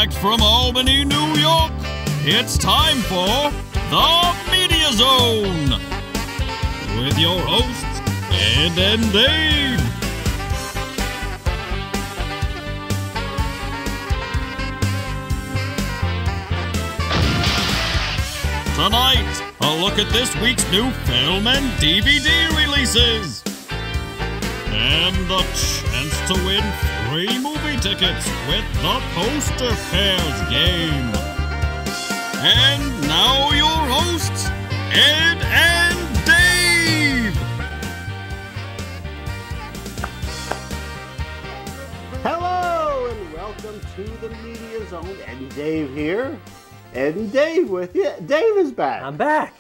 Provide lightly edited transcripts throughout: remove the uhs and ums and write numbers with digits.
Direct from Albany, New York, it's time for the Media Zone with your hosts, Ed and Dave. Tonight, a look at this week's new film and DVD releases. And the chance to win free movie tickets with the Poster Pairs game. And now your hosts, Ed and Dave. Hello and welcome to the Media Zone. Ed and Dave here. Ed and Dave with you. Dave is back. I'm back.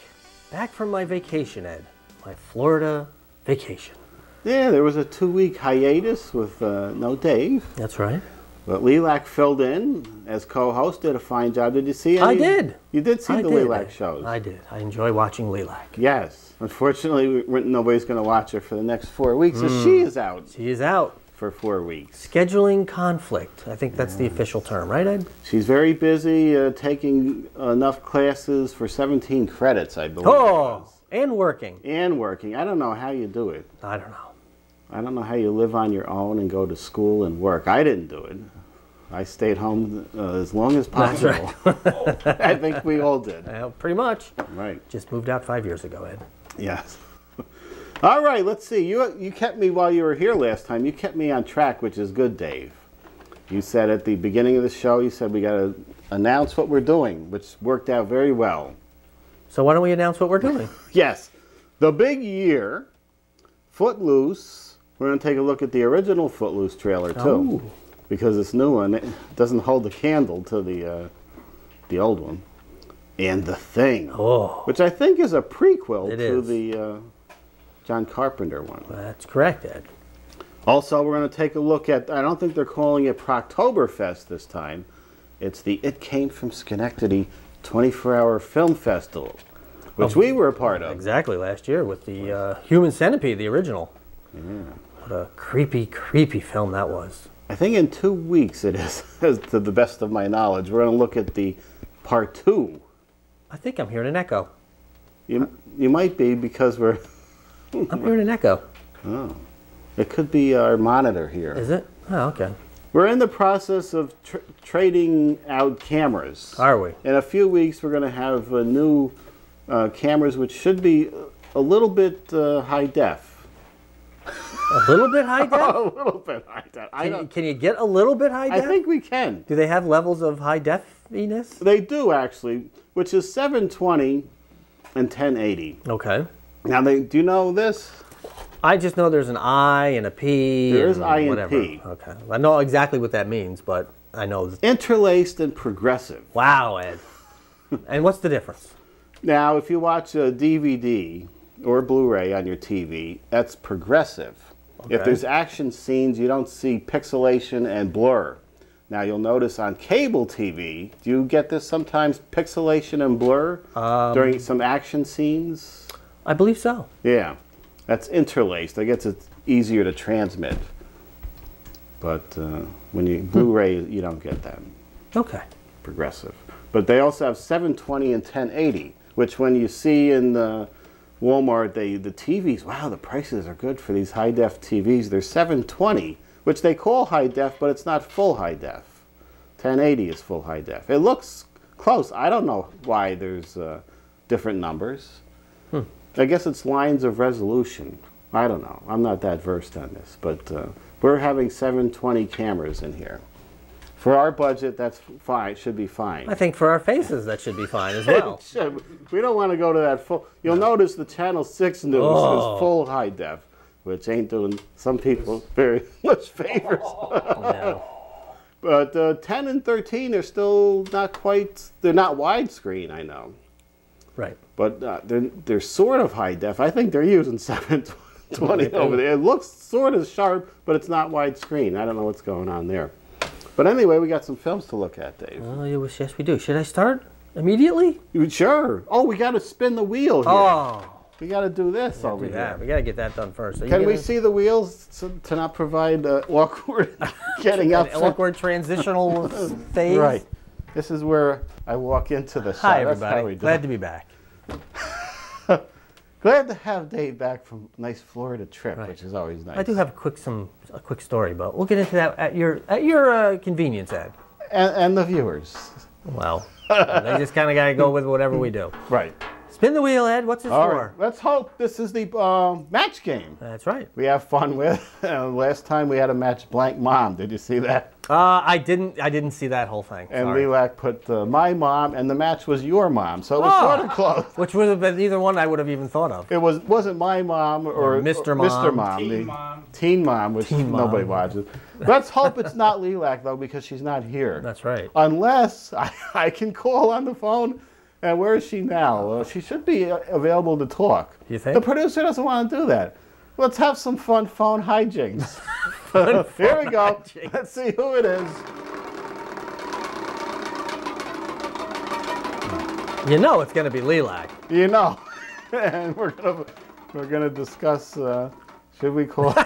Back from my vacation, Ed. My Florida vacation. Yeah, there was a 2-week hiatus with no Dave. That's right. But Lelac filled in as co-host, did a fine job. Did you see any? I did. You did see the Lelac shows? I did. I enjoy watching Lelac. Yes. Unfortunately, nobody's going to watch her for the next 4 weeks, so she is out. She is out. For 4 weeks. Scheduling conflict. I think that's the official term, right, Ed? She's very busy taking enough classes for 17 credits, I believe. Oh, and working. And working. I don't know how you do it. I don't know. I don't know how you live on your own and go to school and work. I didn't do it. I stayed home as long as possible. That's right. I think we all did. Pretty much. Right. Just moved out 5 years ago, Ed. Yes. All right, let's see. You kept me while you were here last time. You kept me on track, which is good, Dave. You said at the beginning of the show, you said we got to announce what we're doing, which worked out very well. So why don't we announce what we're doing? Yes. The big year, Footloose. We're going to take a look at the original Footloose trailer, too. Oh. Because this new one doesn't hold a candle to the old one. And The Thing, which I think is a prequel to the John Carpenter one. That's correct, Ed. Also, we're going to take a look at, I don't think they're calling it Proctoberfest this time. It's the It Came from Schenectady 24-hour film festival, which we were a part of. Exactly, last year with the Human Centipede, the original. Yeah. What a creepy, creepy film that was. I think in 2 weeks it is, to the best of my knowledge. We're going to look at the part 2. I think I'm hearing an echo. You might be because we're... I'm hearing an echo. Oh. It could be our monitor here. Is it? Oh, okay. We're in the process of trading out cameras. Are we? In a few weeks, we're going to have new cameras, which should be a little bit high def. A little bit high def? A little bit high def. Can you get a little bit high def? I think we can. Do they have levels of high definess? They do, actually, which is 720 and 1080. Okay. Now, do you know this? I just know there's an I and a P. There is I and whatever. P. Okay. I know exactly what that means, but I know. Interlaced and progressive. Wow, Ed. And what's the difference? Now, if you watch a DVD or Blu-ray on your TV, that's progressive. Okay. If there's action scenes, you don't see pixelation and blur. Now, you'll notice on cable TV, do you get this sometimes, pixelation and blur during some action scenes? I believe so. Yeah. That's interlaced. I guess it's easier to transmit. But when you Blu-ray, you don't get that. Okay. Progressive. But they also have 720 and 1080, which when you see in Walmart, the TVs, wow, the prices are good for these high-def TVs. They're 720, which they call high-def, but it's not full high-def. 1080 is full high-def. It looks close. I don't know why there's different numbers. I guess it's lines of resolution. I don't know. I'm not that versed on this, but we're having 720 cameras in here. For our budget, that's fine. It should be fine. I think for our faces, that should be fine as well. It should. We don't want to go to that full. You'll notice the Channel 6 news is full high def, which ain't doing some people very much favors. No. But 10 and 13 are still not quite. They're not widescreen, I know. Right. But they're sort of high def. I think they're using 720 over there. It looks sort of sharp, but it's not widescreen. I don't know what's going on there. But anyway, we got some films to look at, Dave. Oh, yes, we do. Should I start immediately? Sure. Oh, we got to spin the wheel here. Oh. We got to do this over here. We got to get that done first. Can we see the wheels to not provide awkward getting up? An awkward transitional phase? Right. This is where I walk into the shop. Hi, That's how we everybody. do Glad it. to be back. Glad to have Dave back from a nice Florida trip, Right. which is always nice. I do have a quick story, but we'll get into that at your convenience, Ed. And the viewers. Well, they just kind of got to go with whatever we do. Right. Spin the wheel, Ed. What's this All for? right. Let's hope this is the match game That's right. we have fun with. Last time we had a match blank mom. Did you see that? I didn't see that whole thing. And Sorry. Lelac put my mom, and the match was your mom. So it was sort of close. Which would have been either one I would have even thought of. It wasn't my mom or Mr. Mom. Mr. Mom. Teen Mom. Teen Mom, which Teen Mom. nobody watches. Let's hope it's not Lelac, though, because she's not here. That's right. Unless I can call on the phone. And where is she now? She should be available to talk. You think? The producer doesn't want to do that. Let's have some fun phone hijinks. Here we go. hijinks. Let's see who it is. You know it's going to be Lelac. You know. And we're gonna discuss. Should we call? Come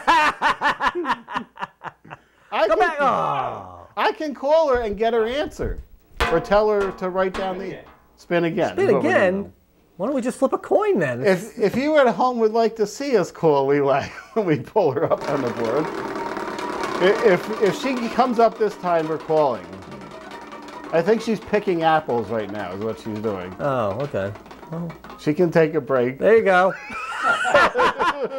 back. Oh. I can call her and get her answer, or tell her to write down the spin again. Spin is what we're gonna again? do. Why don't we just flip a coin then? If you at home would like to see us call Lelac when we pull her up on the board, if she comes up this time, we're calling. I think she's picking apples right now, is what she's doing. Oh, okay. Well, She can take a break. there you go.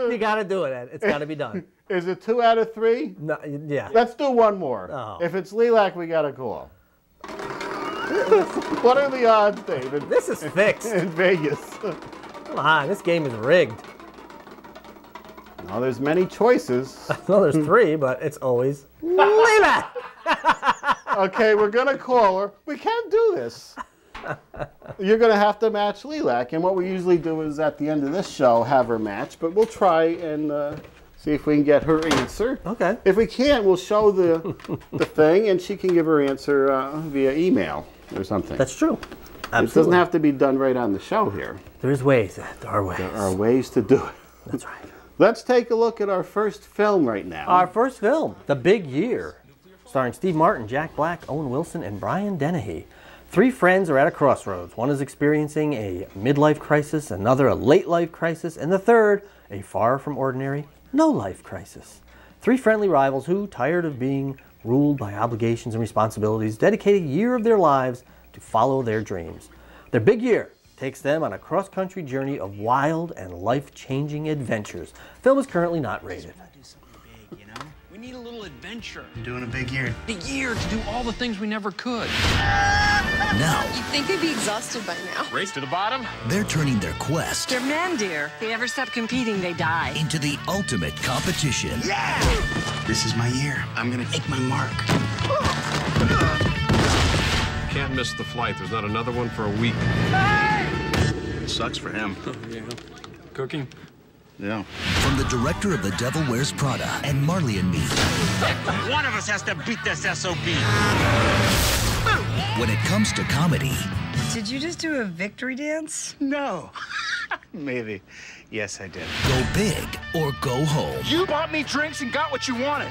You got to do it, Ed. It's got to be done. Is it 2 out of 3? No, yeah. Let's do one more. Oh. If it's Lelac, we got to call. What are the odds, David? This is fixed. In Vegas. Come on, this game is rigged. No, there's many choices. Well, there's 3, but it's always Lelac. Okay, we're going to call her. We can't do this. You're going to have to match Lelac. And what we usually do is at the end of this show have her match. But we'll try and see if we can get her answer. Okay. If we can't, we'll show the thing, and she can give her answer via email or something. That's true. Absolutely. It doesn't have to be done right on the show here. There's ways, Ed. There are ways. There are ways to do it. That's right. Let's take a look at our first film right now. Our first film, The Big Year, starring Steve Martin, Jack Black, Owen Wilson, and Brian Dennehy. 3 friends are at a crossroads. One is experiencing a midlife crisis, another a late life crisis, and the third, a far from ordinary, no-life crisis. 3 friendly rivals who, tired of being ruled by obligations and responsibilities, dedicate a year of their lives to follow their dreams. Their big year takes them on a cross-country journey of wild and life-changing adventures. Film is currently not rated. Do something big, you know? We need a little adventure. Doing a big year. A year to do all the things we never could. Now, You'd think they'd be exhausted by now. Race to the bottom? they're turning their quest They're men, dear. If they ever stop competing, they die. into the ultimate competition. This is my year. I'm gonna make my mark. Can't miss the flight. There's not another one for a week. Sucks for him. Yeah. Cooking? Yeah. From the director of The Devil Wears Prada and Marley and Me, One of us has to beat this SOB. when it comes to comedy, Did you just do a victory dance? No. Maybe. Yes, I did. go big or go home. You bought me drinks and got what you wanted.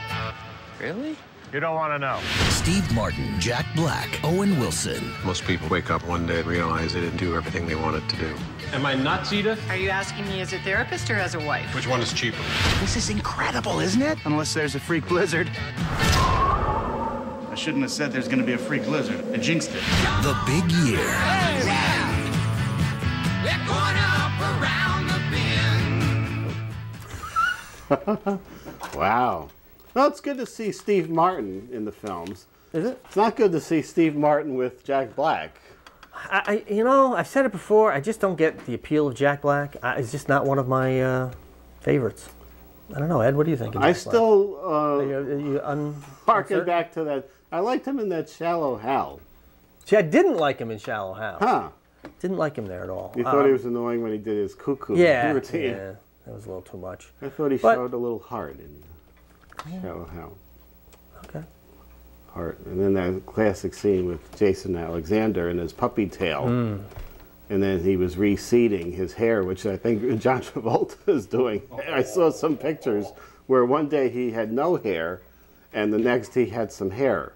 Really? You don't want to know. Steve Martin, Jack Black, Owen Wilson. Most people wake up one day and realize they didn't do everything they wanted to do. Am I nuts, Edith? Are you asking me as a therapist or as a wife? Which one is cheaper? This is incredible, isn't it? Unless there's a freak blizzard. I shouldn't have said there's gonna be a freak blizzard. I jinxed it. The Big Year. Wow. Well, it's good to see Steve Martin in the films. Is it? It's not good to see Steve Martin with Jack Black. You know, I've said it before. I just don't get the appeal of Jack Black. It's just not one of my favorites. I don't know, Ed. What do you think? Of I Jack Black? still Are you harken uncertain? back to that. I liked him in that Shallow Hal. See, I didn't like him in Shallow Hal. Huh. Didn't like him there at all. You thought he was annoying when he did his cuckoo Yeah, routine. yeah, that was a little too much. I thought he But- showed a little heart in Shallow Hal. Okay. Heart. And then that classic scene with Jason Alexander and his puppy tail. Hmm. And then he was reseeding his hair, which I think John Travolta is doing. I saw some pictures where one day he had no hair and the next he had some hair.